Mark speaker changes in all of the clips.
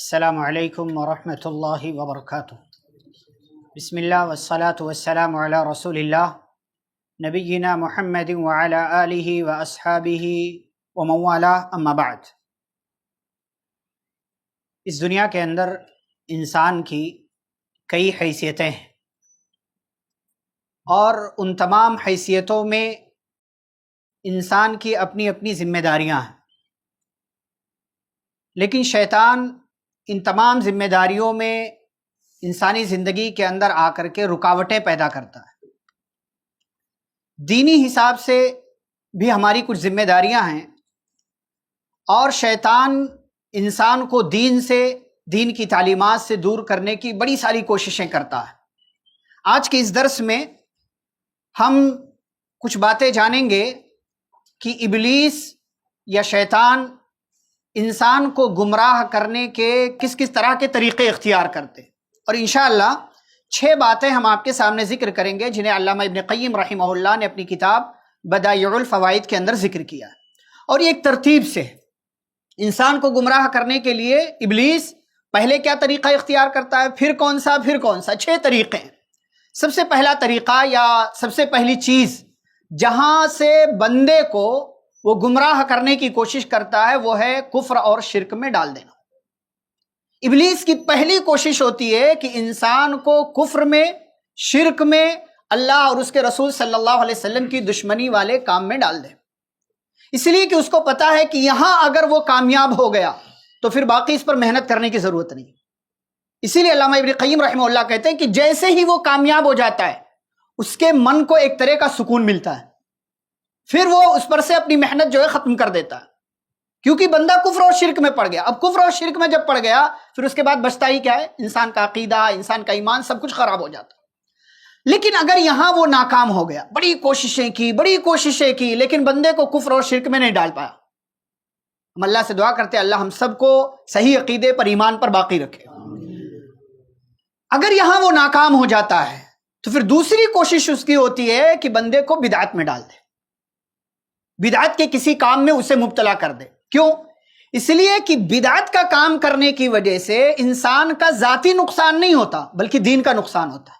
Speaker 1: السلام علیکم ورحمۃ اللہ وبرکاتہ۔ بسم اللہ والصلاة والسلام علی رسول اللہ نبینا محمد وعلی آلہ واصحابہ ومن والاه، اما بعد۔ اس دنیا کے اندر انسان کی کئی حیثیتیں ہیں، اور ان تمام حیثیتوں میں انسان کی اپنی اپنی ذمہ داریاں ہیں، لیکن شیطان ان تمام ذمہ داریوں میں انسانی زندگی کے اندر آ کر کے رکاوٹیں پیدا کرتا ہے۔ دینی حساب سے بھی ہماری کچھ ذمہ داریاں ہیں، اور شیطان انسان کو دین کی تعلیمات سے دور کرنے کی بڑی ساری کوششیں کرتا ہے۔ آج کے اس درس میں ہم کچھ باتیں جانیں گے کہ ابلیس یا شیطان انسان کو گمراہ کرنے کے کس کس طرح کے طریقے اختیار کرتے، اور انشاءاللہ 6 باتیں ہم آپ کے سامنے ذکر کریں گے جنہیں علامہ ابن قیم رحمہ اللہ نے اپنی کتاب بدائع الفوائد کے اندر ذکر کیا ہے، اور یہ ایک ترتیب سے انسان کو گمراہ کرنے کے لیے ابلیس پہلے کیا طریقہ اختیار کرتا ہے، پھر کون سا 6 طریقے ہیں۔ سب سے پہلا طریقہ یا سب سے پہلی چیز جہاں سے بندے کو وہ گمراہ کرنے کی کوشش کرتا ہے وہ ہے کفر اور شرک میں ڈال دینا۔ ابلیس کی پہلی کوشش ہوتی ہے کہ انسان کو کفر میں، شرک میں، اللہ اور اس کے رسول صلی اللہ علیہ وسلم کی دشمنی والے کام میں ڈال دے، اس لیے کہ اس کو پتا ہے کہ یہاں اگر وہ کامیاب ہو گیا تو پھر باقی اس پر محنت کرنے کی ضرورت نہیں۔ اسی لیے علامہ ابن قیم رحمہ اللہ کہتے ہیں کہ جیسے ہی وہ کامیاب ہو جاتا ہے اس کے من کو ایک طرح کا سکون ملتا ہے، پھر وہ اس پر سے اپنی محنت جو ہے ختم کر دیتا ہے، کیونکہ بندہ کفر اور شرک میں پڑ گیا۔ اب کفر اور شرک میں جب پڑ گیا پھر اس کے بعد بچتا ہی کیا ہے؟ انسان کا عقیدہ، انسان کا ایمان، سب کچھ خراب ہو جاتا ہے۔ لیکن اگر یہاں وہ ناکام ہو گیا، بڑی کوششیں کی لیکن بندے کو کفر اور شرک میں نہیں ڈال پایا، ہم اللہ سے دعا کرتے ہیں اللہ ہم سب کو صحیح عقیدے پر، ایمان پر باقی رکھے۔ اگر یہاں وہ ناکام ہو جاتا ہے تو پھر دوسری کوشش اس کی ہوتی ہے کہ بندے کو بدعت میں ڈال دے، بدعت کے کسی کام میں اسے مبتلا کر دے۔ کیوں؟ اس لیے کہ بدعت کا کام کرنے کی وجہ سے انسان کا ذاتی نقصان نہیں ہوتا بلکہ دین کا نقصان ہوتا ہے،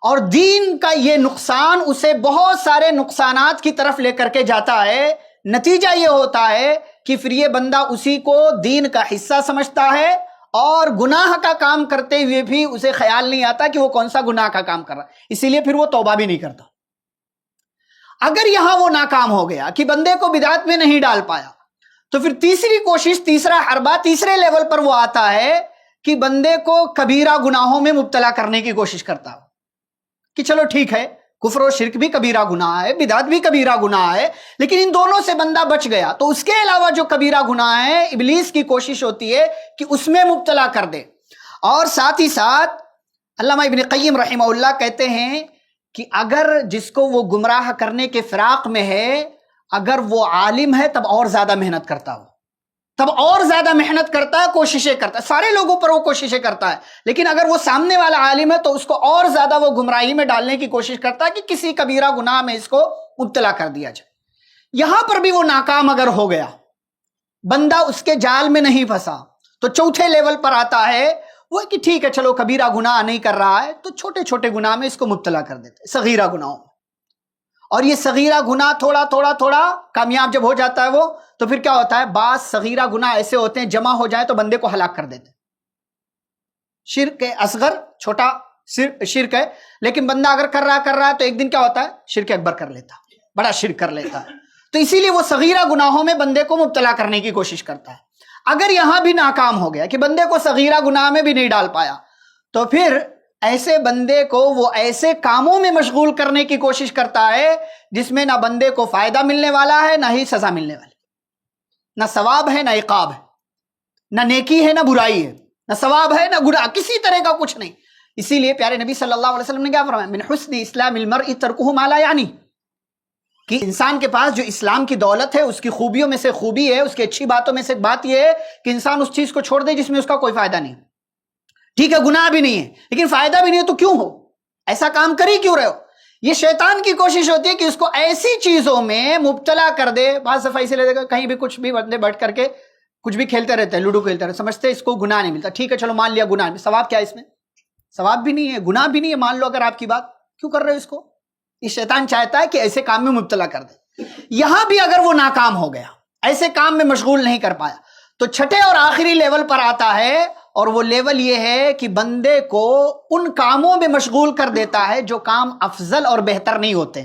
Speaker 1: اور دین کا یہ نقصان اسے بہت سارے نقصانات کی طرف لے کر کے جاتا ہے۔ نتیجہ یہ ہوتا ہے کہ پھر یہ بندہ اسی کو دین کا حصہ سمجھتا ہے، اور گناہ کا کام کرتے ہوئے بھی اسے خیال نہیں آتا کہ وہ کون سا گناہ کا کام کر رہا ہے، اسی لیے پھر وہ توبہ بھی نہیں کرتا۔ اگر یہاں وہ ناکام ہو گیا کہ بندے کو بدعت میں نہیں ڈال پایا تو پھر تیسری کوشش، تیسرا حربہ، تیسرے لیول پر وہ آتا ہے کہ بندے کو کبیرہ گناہوں میں مبتلا کرنے کی کوشش کرتا ہو کہ چلو ٹھیک ہے، کفر و شرک بھی کبیرہ گناہ ہے، بدعت بھی کبیرہ گناہ ہے، لیکن ان دونوں سے بندہ بچ گیا تو اس کے علاوہ جو کبیرہ گناہ ہے ابلیس کی کوشش ہوتی ہے کہ اس میں مبتلا کر دے۔ اور ساتھ ہی ساتھ علامہ ابن قیم رحمہ اللہ کہتے ہیں کہ اگر جس کو وہ گمراہ کرنے کے فراق میں ہے، اگر وہ عالم ہے تب اور زیادہ محنت کرتا ہو، کوششیں کرتا ہے، سارے لوگوں پر وہ کوششیں کرتا ہے، لیکن اگر وہ سامنے والا عالم ہے تو اس کو اور زیادہ وہ گمراہی میں ڈالنے کی کوشش کرتا ہے کہ کسی کبیرہ گناہ میں اس کو مبتلا کر دیا جائے۔ یہاں پر بھی وہ ناکام اگر ہو گیا، بندہ اس کے جال میں نہیں پھنسا، تو چوتھے لیول پر آتا ہے وہ کہ ٹھیک ہے چلو کبیرہ گناہ نہیں کر رہا ہے تو چھوٹے چھوٹے گناہ میں اس کو مبتلا کر دیتے ہیں، صغیرہ گناہوں میں۔ اور یہ صغیرہ گناہ تھوڑا کامیاب جب ہو جاتا ہے وہ، تو پھر کیا ہوتا ہے؟ بعض صغیرہ گناہ ایسے ہوتے ہیں جمع ہو جائے تو بندے کو ہلاک کر دیتے ہیں۔ شرک اصغر، چھوٹا شرک ہے، لیکن بندہ اگر کر رہا ہے تو ایک دن کیا ہوتا ہے؟ شرک اکبر کر لیتا ہے، بڑا شرک کر لیتا ہے۔ تو اسی لیے وہ صغیرہ گناہوں میں بندے کو مبتلا کرنے کی کوشش کرتا ہے۔ اگر یہاں بھی ناکام ہو گیا کہ بندے کو صغیرہ گناہ میں بھی نہیں ڈال پایا تو پھر ایسے بندے کو وہ ایسے کاموں میں مشغول کرنے کی کوشش کرتا ہے جس میں نہ بندے کو فائدہ ملنے والا ہے، نہ ہی سزا ملنے والی، نہ ثواب ہے نہ عقاب ہے، نہ نیکی ہے نہ برائی ہے، نہ ثواب ہے نہ گناہ، کسی طرح کا کچھ نہیں۔ اسی لیے پیارے نبی صلی اللہ علیہ وسلم نے کیا فرمایا؟ من حسن اسلام المرء ترکہ ما لا یعنی، کہ انسان کے پاس جو اسلام کی دولت ہے، اس کی خوبیوں میں سے خوبی ہے، اس کی اچھی باتوں میں سے ایک بات یہ ہے کہ انسان اس چیز کو چھوڑ دے جس میں اس کا کوئی فائدہ نہیں۔ ٹھیک ہے گناہ بھی نہیں ہے لیکن فائدہ بھی نہیں ہے تو کیوں ہو؟ ایسا کام کر ہی کیوں رہے ہو؟ یہ شیطان کی کوشش ہوتی ہے کہ اس کو ایسی چیزوں میں مبتلا کر دے۔ بعض دفعہ اسے لے دے گا کہیں بھی کچھ بھی بندے بیٹھ کر کے کچھ بھی کھیلتے رہتے ہیں, لوڈو کھیلتے رہتے, سمجھتے ہیں اس کو گناہ نہیں ملتا, ٹھیک ہے چلو مان لیا گناہ نہیں, ثواب کیا ہے اس میں؟ ثواب بھی نہیں ہے, گناہ بھی نہیں ہے, مان لو اگر آپ کی بات, کیوں کر رہے ہو اس کو؟ یہ شیطان چاہتا ہے کہ ایسے کام میں مبتلا کر دے. یہاں بھی اگر وہ ناکام ہو گیا, ایسے کام میں مشغول نہیں کر پایا, تو چھٹے اور آخری لیول پر آتا ہے, اور وہ لیول یہ ہے کہ بندے کو ان کاموں میں مشغول کر دیتا ہے جو کام افضل اور بہتر نہیں ہوتے,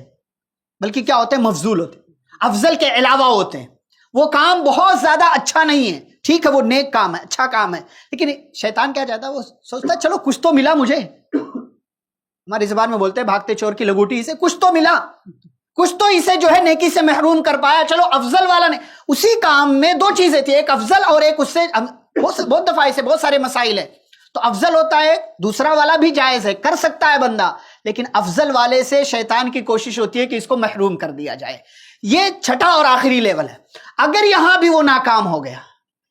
Speaker 1: بلکہ کیا ہوتے ہیں؟ مفضول ہوتے, افضل کے علاوہ ہوتے ہیں. وہ کام بہت زیادہ اچھا نہیں ہے, ٹھیک ہے وہ نیک کام ہے, اچھا کام ہے, لیکن شیطان کیا چاہتا ہے؟ وہ سوچتا ہے چلو کچھ تو ملا مجھے, ہماری زبان میں بولتے ہیں بھاگتے چور کی لگوٹی سے, کچھ تو ملا, کچھ تو اسے جو ہے نیکی سے محروم کر پایا, چلو افضل والا نہیں. اسی کام میں دو چیزیں تھی, ایک افضل اور ایک اس سے بہت دفعہ اسے بہت سارے مسائل ہیں, تو افضل ہوتا ہے, دوسرا والا بھی جائز ہے, کر سکتا ہے بندہ, لیکن افضل والے سے شیطان کی کوشش ہوتی ہے کہ اس کو محروم کر دیا جائے. یہ چھٹا اور آخری لیول ہے. اگر یہاں بھی وہ ناکام ہو گیا,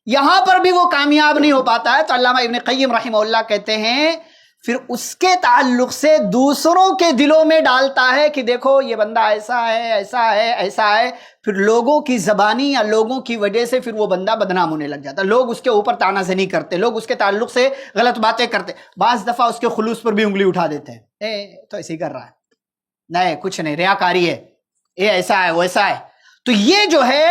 Speaker 1: یہاں پر بھی وہ کامیاب نہیں ہو پاتا ہے, تو علامہ ابن قیم رحمہ اللہ کہتے ہیں پھر اس کے تعلق سے دوسروں کے دلوں میں ڈالتا ہے کہ دیکھو یہ بندہ ایسا ہے, ایسا ہے, ایسا ہے. پھر لوگوں کی زبانی یا لوگوں کی وجہ سے پھر وہ بندہ بدنام ہونے لگ جاتا ہے, لوگ اس کے اوپر طعنہ زنی کرتے, لوگ اس کے تعلق سے غلط باتیں کرتے, بعض دفعہ اس کے خلوص پر بھی انگلی اٹھا دیتے ہیں, تو ایسے ہی کر رہا ہے, نہیں کچھ نہیں, ریاکاری ہے, یہ ایسا ہے وہ ایسا ہے. تو یہ جو ہے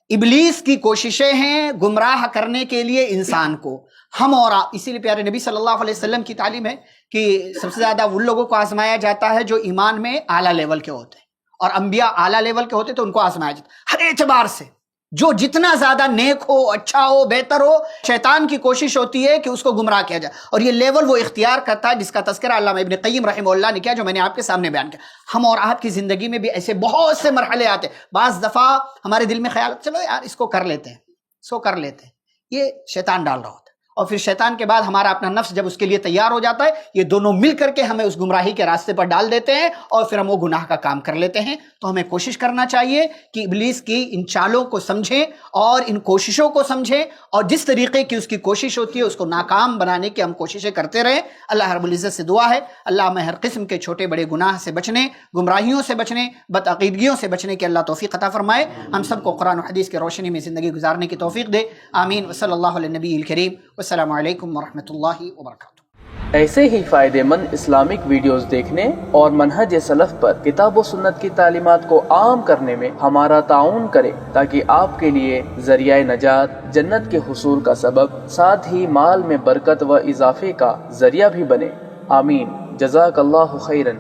Speaker 1: ابلیس کی کوششیں ہیں گمراہ کرنے کے لیے انسان کو, ہم اور آپ. اسی لیے پیارے نبی صلی اللہ علیہ وسلم کی تعلیم ہے کہ سب سے زیادہ ان لوگوں کو آزمایا جاتا ہے جو ایمان میں اعلیٰ لیول کے ہوتے ہیں, اور انبیاء اعلیٰ لیول کے ہوتے تو ان کو آزمایا جاتا ہے ہر اعتبار سے. جو جتنا زیادہ نیک ہو, اچھا ہو, بہتر ہو, شیطان کی کوشش ہوتی ہے کہ اس کو گمراہ کیا جائے, اور یہ لیول وہ اختیار کرتا ہے جس کا تذکرہ علامہ ابن قیم رحمہ اللہ نے کیا, جو میں نے آپ کے سامنے بیان کیا. ہم اور آپ کی زندگی میں بھی ایسے بہت سے مرحلے آتے, بعض دفعہ ہمارے دل میں خیال چلو یار اس کو کر لیتے ہیں, سو کر لیتے ہیں, یہ شیطان ڈال رہا ہوتا ہے. اور پھر شیطان کے بعد ہمارا اپنا نفس جب اس کے لیے تیار ہو جاتا ہے, یہ دونوں مل کر کے ہمیں اس گمراہی کے راستے پر ڈال دیتے ہیں, اور پھر ہم وہ گناہ کا کام کر لیتے ہیں. تو ہمیں کوشش کرنا چاہیے کہ ابلیس کی ان چالوں کو سمجھیں اور ان کوششوں کو سمجھیں, اور جس طریقے کی اس کی کوشش ہوتی ہے اس کو ناکام بنانے کی ہم کوششیں کرتے رہیں. اللہ رب العزت سے دعا ہے اللہ ہمیں ہر قسم کے چھوٹے بڑے گناہ سے بچنے, گمراہیوں سے بچنے, بدعقیدگیوں سے بچنے کی اللہ توفیق عطا فرمائے. ہم سب کو قرآن و حدیث کی روشنی میں زندگی گزارنے کی توفیق دے. آمین. وصلی اللہ علیہ نبی الکریم. السلام علیکم ورحمۃ اللہ وبرکاتہ.
Speaker 2: ایسے ہی فائدہ مند اسلامک ویڈیوز دیکھنے اور منہج سلف پر کتاب و سنت کی تعلیمات کو عام کرنے میں ہمارا تعاون کریں, تاکہ آپ کے لیے ذریعہ نجات, جنت کے حصول کا سبب, ساتھ ہی مال میں برکت و اضافے کا ذریعہ بھی بنے. آمین. جزاک اللہ خیرن.